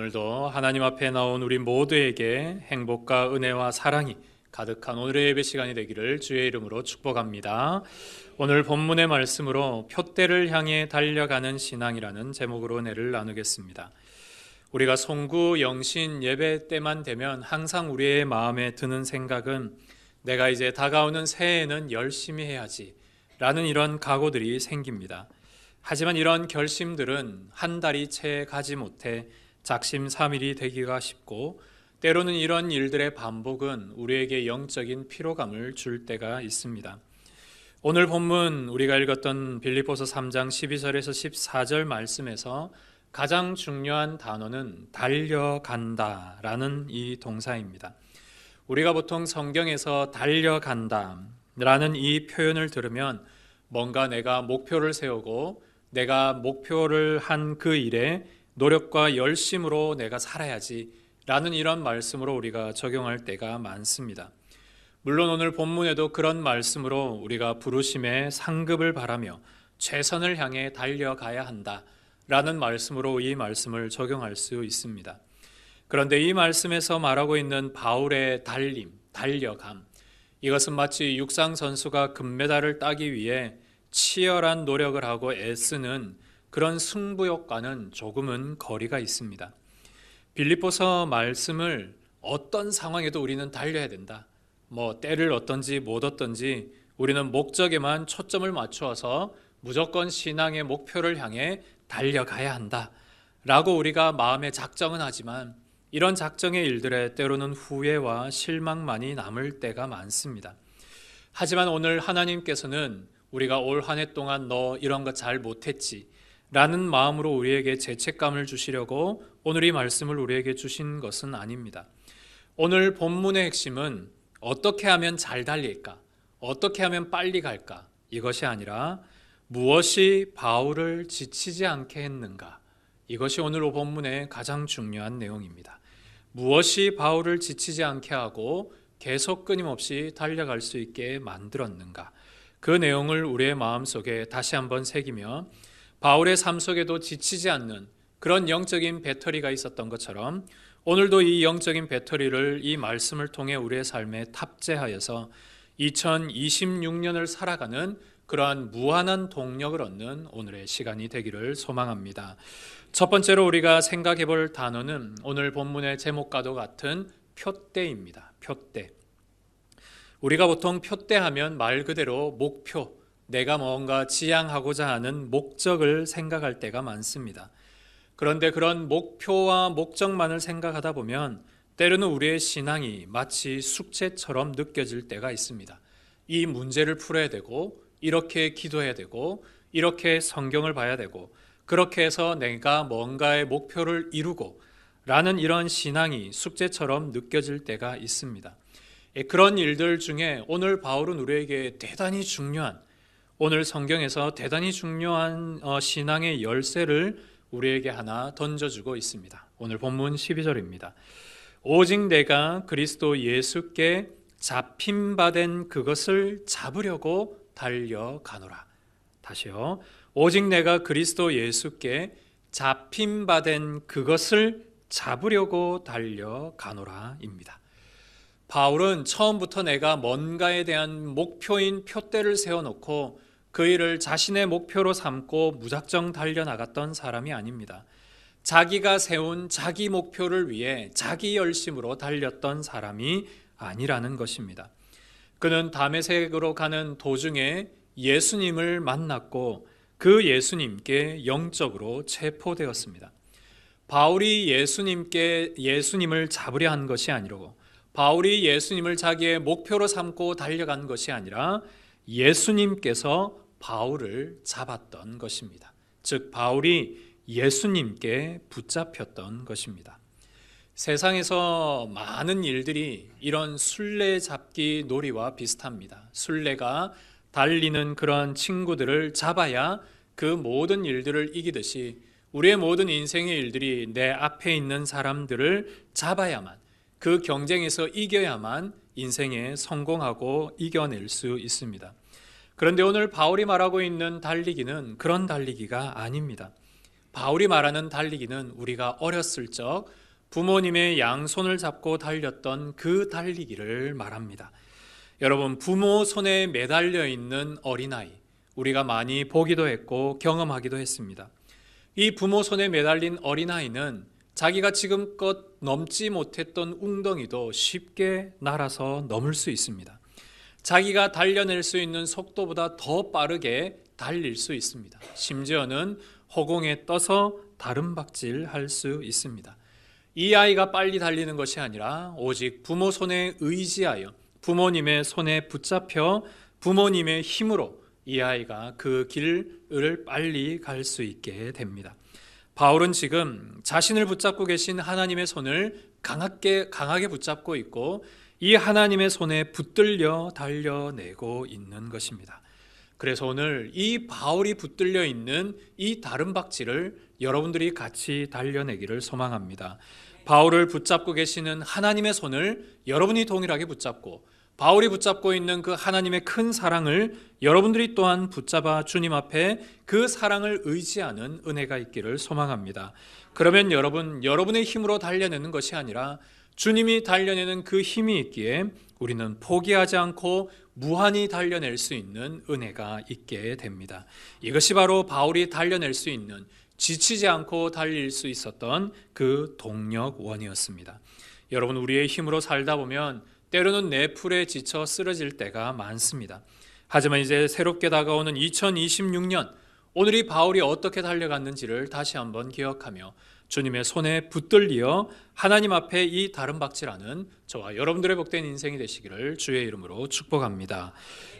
오늘도 하나님 앞에 나온 우리 모두에게 행복과 은혜와 사랑이 가득한 오늘의 예배 시간이 되기를 주의 이름으로 축복합니다. 오늘 본문의 말씀으로 표대를 향해 달려가는 신앙이라는 제목으로 은혜를 나누겠습니다. 우리가 송구 영신 예배 때만 되면 항상 우리의 마음에 드는 생각은 내가 이제 다가오는 새해에는 열심히 해야지 라는 이런 각오들이 생깁니다. 하지만 이런 결심들은 한 달이 채 가지 못해 작심삼일이 되기가 쉽고, 때로는 이런 일들의 반복은 우리에게 영적인 피로감을 줄 때가 있습니다. 오늘 본문 우리가 읽었던 빌립보서 3장 12절에서 14절 말씀에서 가장 중요한 단어는 달려간다 라는 이 동사입니다. 우리가 보통 성경에서 달려간다 라는 이 표현을 들으면 뭔가 내가 목표를 세우고 내가 목표를 한 그 일에 노력과 열심으로 내가 살아야지 라는 이런 말씀으로 우리가 적용할 때가 많습니다. 물론 오늘 본문에도 그런 말씀으로 우리가 부르심의 상급을 바라며 최선을 향해 달려가야 한다 라는 말씀으로 이 말씀을 적용할 수 있습니다. 그런데 이 말씀에서 말하고 있는 바울의 달림, 달려감, 이것은 마치 육상 선수가 금메달을 따기 위해 치열한 노력을 하고 애쓰는 그런 승부욕과는 조금은 거리가 있습니다. 빌립보서 말씀을 어떤 상황에도 우리는 달려야 된다. 때를 얻든지 못 얻든지 우리는 목적에만 초점을 맞추어서 무조건 신앙의 목표를 향해 달려가야 한다 라고 우리가 마음에 작정은 하지만 이런 작정의 일들에 때로는 후회와 실망만이 남을 때가 많습니다. 하지만 오늘 하나님께서는 우리가 올 한 해 동안 너 이런 거 잘 못했지 라는 마음으로 우리에게 죄책감을 주시려고 오늘 이 말씀을 우리에게 주신 것은 아닙니다. 오늘 본문의 핵심은 어떻게 하면 잘 달릴까? 어떻게 하면 빨리 갈까? 이것이 아니라 무엇이 바울을 지치지 않게 했는가? 이것이 오늘 본문의 가장 중요한 내용입니다. 무엇이 바울을 지치지 않게 하고 계속 끊임없이 달려갈 수 있게 만들었는가? 그 내용을 우리의 마음속에 다시 한번 새기며 바울의 삶 속에도 지치지 않는 그런 영적인 배터리가 있었던 것처럼 오늘도 이 영적인 배터리를 이 말씀을 통해 우리의 삶에 탑재하여서 2026년을 살아가는 그러한 무한한 동력을 얻는 오늘의 시간이 되기를 소망합니다. 첫 번째로 우리가 생각해 볼 단어는 오늘 본문의 제목과도 같은 표대입니다. 표대. 우리가 보통 표대하면 말 그대로 목표, 내가 뭔가 지향하고자 하는 목적을 생각할 때가 많습니다. 그런데 그런 목표와 목적만을 생각하다 보면 때로는 우리의 신앙이 마치 숙제처럼 느껴질 때가 있습니다. 이 문제를 풀어야 되고, 이렇게 기도해야 되고, 이렇게 성경을 봐야 되고, 그렇게 해서 내가 뭔가의 목표를 이루고 라는 이런 신앙이 숙제처럼 느껴질 때가 있습니다. 그런 일들 중에 오늘 바울은 우리에게 대단히 중요한, 오늘 성경에서 대단히 중요한 신앙의 열쇠를 우리에게 하나 던져주고 있습니다. 오늘 본문 12절입니다. 오직 내가 그리스도 예수께 잡힘받은 그것을 잡으려고 달려가노라. 다시요. 오직 내가 그리스도 예수께 잡힘받은 그것을 잡으려고 달려가노라입니다. 바울은 처음부터 내가 뭔가에 대한 목표인 표대를 세워놓고 그 일을 자신의 목표로 삼고 무작정 달려나갔던 사람이 아닙니다. 자기가 세운 자기 목표를 위해 자기 열심으로 달렸던 사람이 아니라는 것입니다. 그는 다메섹으로 가는 도중에 예수님을 만났고 그 예수님께 영적으로 체포되었습니다. 바울이 예수님을 잡으려 한 것이 아니고 바울이 예수님을 자기의 목표로 삼고 달려간 것이 아니라 예수님께서 바울을 잡았던 것입니다. 즉 바울이 예수님께 붙잡혔던 것입니다. 세상에서 많은 일들이 이런 술래잡기 놀이와 비슷합니다. 술래가 달리는 그런 친구들을 잡아야 그 모든 일들을 이기듯이 우리의 모든 인생의 일들이 내 앞에 있는 사람들을 잡아야만, 그 경쟁에서 이겨야만 인생에 성공하고 이겨낼 수 있습니다. 그런데 오늘 바울이 말하고 있는 달리기는 그런 달리기가 아닙니다. 바울이 말하는 달리기는 우리가 어렸을 적 부모님의 양손을 잡고 달렸던 그 달리기를 말합니다. 여러분, 부모 손에 매달려 있는 어린아이, 우리가 많이 보기도 했고 경험하기도 했습니다. 이 부모 손에 매달린 어린아이는 자기가 지금껏 넘지 못했던 웅덩이도 쉽게 날아서 넘을 수 있습니다. 자기가 달려낼 수 있는 속도보다 더 빠르게 달릴 수 있습니다. 심지어는 허공에 떠서 다름박질할 수 있습니다. 이 아이가 빨리 달리는 것이 아니라 오직 부모 손에 의지하여 부모님의 손에 붙잡혀 부모님의 힘으로 이 아이가 그 길을 빨리 갈 수 있게 됩니다. 바울은 지금 자신을 붙잡고 계신 하나님의 손을 강하게 붙잡고 있고 이 하나님의 손에 붙들려 달려내고 있는 것입니다. 그래서 오늘 이 바울이 붙들려 있는 이 다름박질을 여러분들이 같이 달려내기를 소망합니다. 바울을 붙잡고 계시는 하나님의 손을 여러분이 동일하게 붙잡고 바울이 붙잡고 있는 그 하나님의 큰 사랑을 여러분들이 또한 붙잡아 주님 앞에 그 사랑을 의지하는 은혜가 있기를 소망합니다. 그러면 여러분의 힘으로 달려내는 것이 아니라 주님이 달려내는 그 힘이 있기에 우리는 포기하지 않고 무한히 달려낼 수 있는 은혜가 있게 됩니다. 이것이 바로 바울이 달려낼 수 있는, 지치지 않고 달릴 수 있었던 그 동력원이었습니다. 여러분, 우리의 힘으로 살다 보면 때로는 내 풀에 지쳐 쓰러질 때가 많습니다. 하지만 이제 새롭게 다가오는 2026년, 오늘이 바울이 어떻게 달려갔는지를 다시 한번 기억하며 주님의 손에 붙들리어 하나님 앞에 이 다름박질하는 저와 여러분들의 복된 인생이 되시기를 주의 이름으로 축복합니다.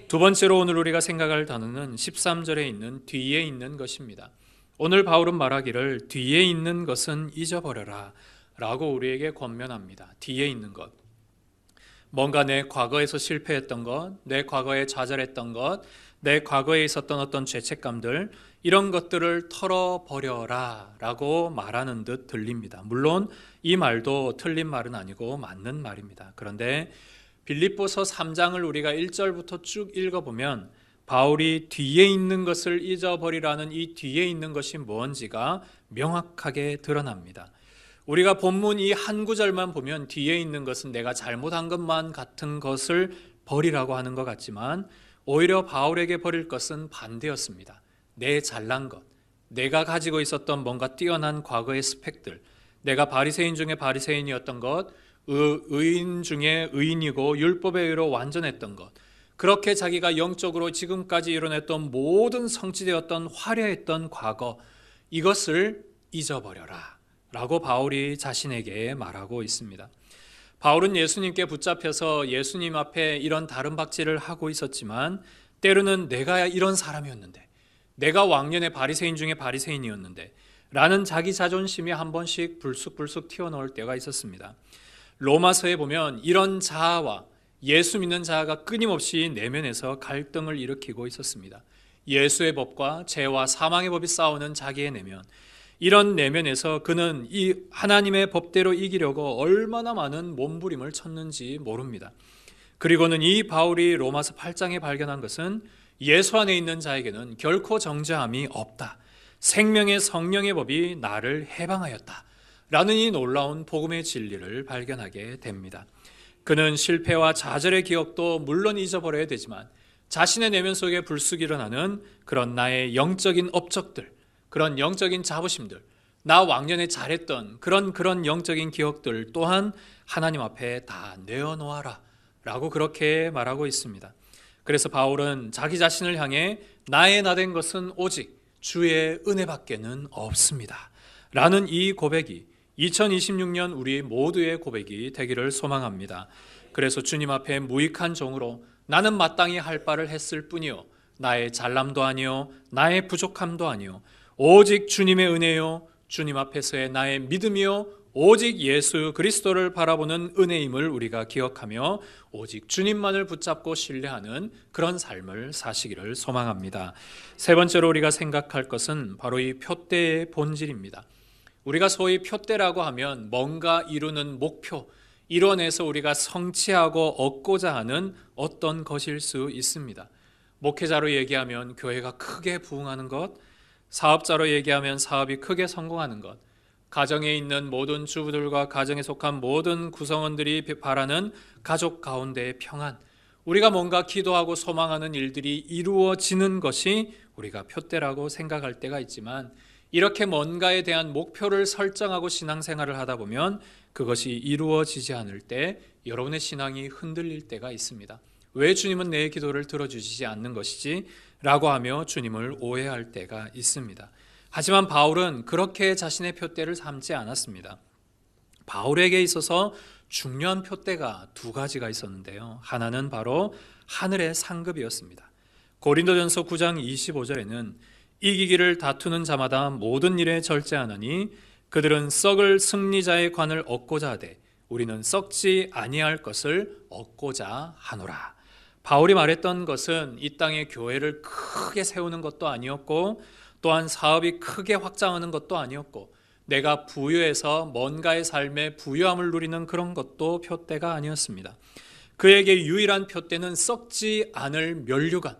두 번째로 오늘 우리가 생각할 단어는 13절에 있는 뒤에 있는 것입니다. 오늘 바울은 말하기를 뒤에 있는 것은 잊어버려라 라고 우리에게 권면합니다. 뒤에 있는 것. 뭔가 내 과거에서 실패했던 것, 내 과거에 좌절했던 것, 내 과거에 있었던 어떤 죄책감들, 이런 것들을 털어버려라 라고 말하는 듯 들립니다. 물론 이 말도 틀린 말은 아니고 맞는 말입니다. 그런데 빌립보서 3장을 우리가 1절부터 쭉 읽어보면 바울이 뒤에 있는 것을 잊어버리라는 이 뒤에 있는 것이 뭔지가 명확하게 드러납니다. 우리가 본문 이 한 구절만 보면 뒤에 있는 것은 내가 잘못한 것만 같은 것을 버리라고 하는 것 같지만 오히려 바울에게 버릴 것은 반대였습니다. 내 잘난 것, 내가 가지고 있었던 뭔가 뛰어난 과거의 스펙들, 내가 바리새인 중에 바리새인이었던 것, 의인 중에 의인이고 율법에 의로 완전했던 것, 그렇게 자기가 영적으로 지금까지 이뤄냈던 모든 성취되었던 화려했던 과거, 이것을 잊어버려라 라고 바울이 자신에게 말하고 있습니다. 바울은 예수님께 붙잡혀서 예수님 앞에 이런 다름박질을 하고 있었지만 때로는 내가 이런 사람이었는데, 내가 왕년의 바리새인 중에 바리새인이었는데 라는 자기 자존심이 한 번씩 불쑥불쑥 튀어나올 때가 있었습니다. 로마서에 보면 이런 자아와 예수 믿는 자아가 끊임없이 내면에서 갈등을 일으키고 있었습니다. 예수의 법과 죄와 사망의 법이 싸우는 자기의 내면, 이런 내면에서 그는 이 하나님의 법대로 이기려고 얼마나 많은 몸부림을 쳤는지 모릅니다. 그리고는 이 바울이 로마서 8장에 발견한 것은 예수 안에 있는 자에게는 결코 정죄함이 없다. 생명의 성령의 법이 나를 해방하였다. 라는 이 놀라운 복음의 진리를 발견하게 됩니다. 그는 실패와 좌절의 기억도 물론 잊어버려야 되지만 자신의 내면 속에 불쑥 일어나는 그런 나의 영적인 업적들, 그런 영적인 자부심들, 나 왕년에 잘했던 그런 영적인 기억들 또한 하나님 앞에 다 내어놓아라 라고 그렇게 말하고 있습니다. 그래서 바울은 자기 자신을 향해 나의 나된 것은 오직 주의 은혜밖에는 없습니다 라는 이 고백이 2026년 우리 모두의 고백이 되기를 소망합니다. 그래서 주님 앞에 무익한 종으로 나는 마땅히 할 바를 했을 뿐이요, 나의 잘남도 아니요, 나의 부족함도 아니요, 오직 주님의 은혜요, 주님 앞에서의 나의 믿음이요, 오직 예수 그리스도를 바라보는 은혜임을 우리가 기억하며 오직 주님만을 붙잡고 신뢰하는 그런 삶을 사시기를 소망합니다. 세 번째로 우리가 생각할 것은 바로 이 표대의 본질입니다. 우리가 소위 표대라고 하면 뭔가 이루는 목표, 이뤄내서 우리가 성취하고 얻고자 하는 어떤 것일 수 있습니다. 목회자로 얘기하면 교회가 크게 부흥하는 것, 사업자로 얘기하면 사업이 크게 성공하는 것, 가정에 있는 모든 주부들과 가정에 속한 모든 구성원들이 바라는 가족 가운데의 평안, 우리가 뭔가 기도하고 소망하는 일들이 이루어지는 것이 우리가 표대라고 생각할 때가 있지만, 이렇게 뭔가에 대한 목표를 설정하고 신앙생활을 하다 보면 그것이 이루어지지 않을 때 여러분의 신앙이 흔들릴 때가 있습니다. 왜 주님은 내 기도를 들어주시지 않는 것이지? 라고 하며 주님을 오해할 때가 있습니다. 하지만 바울은 그렇게 자신의 표대를 삼지 않았습니다. 바울에게 있어서 중요한 표대가 두 가지가 있었는데요. 하나는 바로 하늘의 상급이었습니다. 고린도전서 9장 25절에는 이기기를 다투는 자마다 모든 일에 절제하나니 그들은 썩을 승리자의 관을 얻고자 하되 우리는 썩지 아니할 것을 얻고자 하노라. 바울이 말했던 것은 이 땅에 교회를 크게 세우는 것도 아니었고, 또한 사업이 크게 확장하는 것도 아니었고, 내가 부유해서 뭔가의 삶에 부유함을 누리는 그런 것도 표대가 아니었습니다. 그에게 유일한 표대는 썩지 않을 면류관,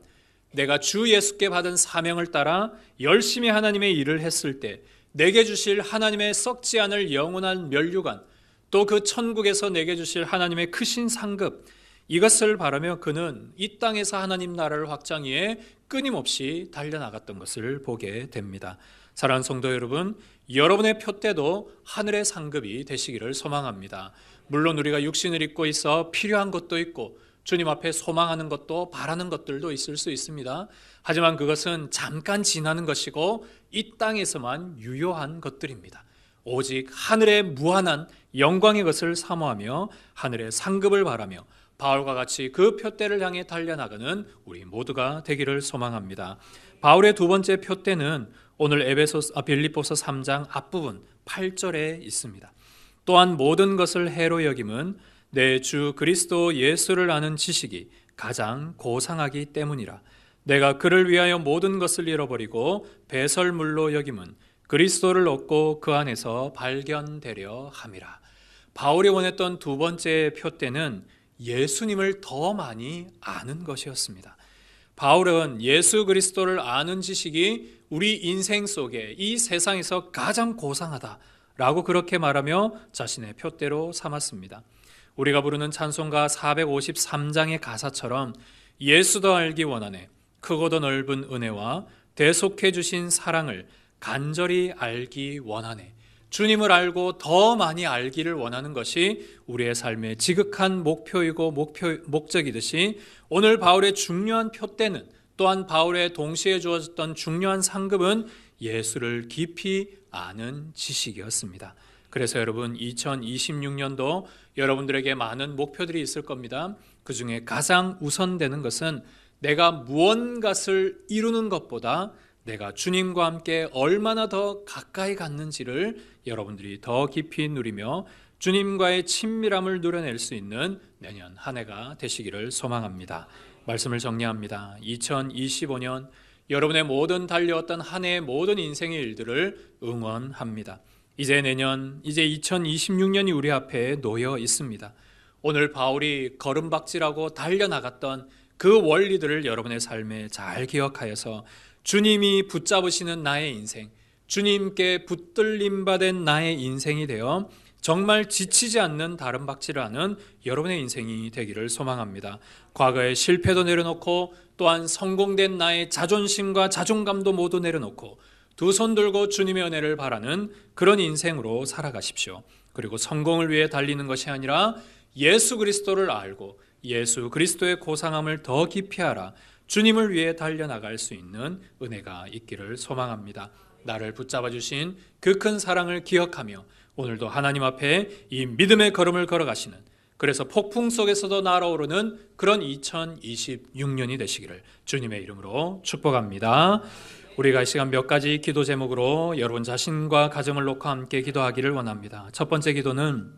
내가 주 예수께 받은 사명을 따라 열심히 하나님의 일을 했을 때 내게 주실 하나님의 썩지 않을 영원한 면류관, 또 그 천국에서 내게 주실 하나님의 크신 상급, 이것을 바라며 그는 이 땅에서 하나님 나라를 확장 위해 끊임없이 달려나갔던 것을 보게 됩니다. 사랑하는 성도 여러분, 여러분의 표대도 하늘의 상급이 되시기를 소망합니다. 물론 우리가 육신을 입고 있어 필요한 것도 있고 주님 앞에 소망하는 것도 바라는 것들도 있을 수 있습니다. 하지만 그것은 잠깐 지나는 것이고 이 땅에서만 유효한 것들입니다. 오직 하늘의 무한한 영광의 것을 사모하며 하늘의 상급을 바라며 바울과 같이 그 표대를 향해 달려나가는 우리 모두가 되기를 소망합니다. 바울의 두 번째 표대는 오늘 빌립보서 3장 앞부분 8절에 있습니다. 또한 모든 것을 해로 여김은 내 주 그리스도 예수를 아는 지식이 가장 고상하기 때문이라. 내가 그를 위하여 모든 것을 잃어버리고 배설물로 여김은 그리스도를 얻고 그 안에서 발견되려 함이라. 바울이 원했던 두 번째 표대는 예수님을 더 많이 아는 것이었습니다. 바울은 예수 그리스도를 아는 지식이 우리 인생 속에 이 세상에서 가장 고상하다라고 그렇게 말하며 자신의 표대로 삼았습니다. 우리가 부르는 찬송가 453장의 가사처럼 예수 더 알기 원하네, 크고 더 넓은 은혜와 대속해 주신 사랑을 간절히 알기 원하네. 주님을 알고 더 많이 알기를 원하는 것이 우리의 삶의 지극한 목표이고 목적이듯이 오늘 바울의 중요한 표대는, 또한 바울의 동시에 주어졌던 중요한 상급은 예수를 깊이 아는 지식이었습니다. 그래서 여러분, 2026년도 여러분들에게 많은 목표들이 있을 겁니다. 그 중에 가장 우선되는 것은 내가 무언가를 이루는 것보다 내가 주님과 함께 얼마나 더 가까이 갔는지를 여러분들이 더 깊이 누리며 주님과의 친밀함을 누려낼 수 있는 내년 한 해가 되시기를 소망합니다. 말씀을 정리합니다. 2025년 여러분의 모든 달려왔던 한 해의 모든 인생의 일들을 응원합니다. 이제 내년, 이제 2026년이 우리 앞에 놓여 있습니다. 오늘 바울이 걸음박질하고 달려나갔던 그 원리들을 여러분의 삶에 잘 기억하여서 주님이 붙잡으시는 나의 인생, 주님께 붙들림받은 나의 인생이 되어 정말 지치지 않는 다름박질을 하는 여러분의 인생이 되기를 소망합니다. 과거의 실패도 내려놓고 또한 성공된 나의 자존심과 자존감도 모두 내려놓고 두 손 들고 주님의 은혜를 바라는 그런 인생으로 살아가십시오. 그리고 성공을 위해 달리는 것이 아니라 예수 그리스도를 알고 예수 그리스도의 고상함을 더 깊이 알아 주님을 위해 달려나갈 수 있는 은혜가 있기를 소망합니다. 나를 붙잡아 주신 그 큰 사랑을 기억하며 오늘도 하나님 앞에 이 믿음의 걸음을 걸어가시는, 그래서 폭풍 속에서도 날아오르는 그런 2026년이 되시기를 주님의 이름으로 축복합니다. 우리가 이 시간 몇 가지 기도 제목으로 여러분 자신과 가정을 놓고 함께 기도하기를 원합니다. 첫 번째 기도는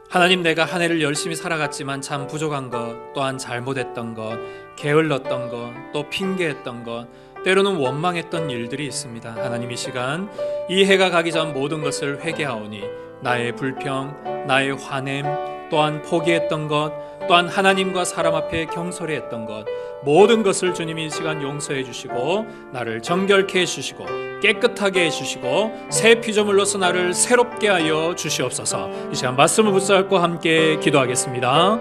하나님, 내가 한 해를 열심히 살아갔지만 참 부족한 것, 또한 잘못했던 것, 게을렀던 것, 또 핑계했던 것, 때로는 원망했던 일들이 있습니다. 하나님, 이 시간 이 해가 가기 전 모든 것을 회개하오니 나의 불평, 나의 화냄, 또한 포기했던 것, 또 또한 하나님과 사람 앞에 경솔히 했던 것, 모든 것을 주님이 이 시간 용서해 주시고 나를 정결케 해주시고 깨끗하게 해주시고 새 피조물로서 나를 새롭게 하여 주시옵소서. 이 시간 말씀을 붙잡고 함께 기도하겠습니다.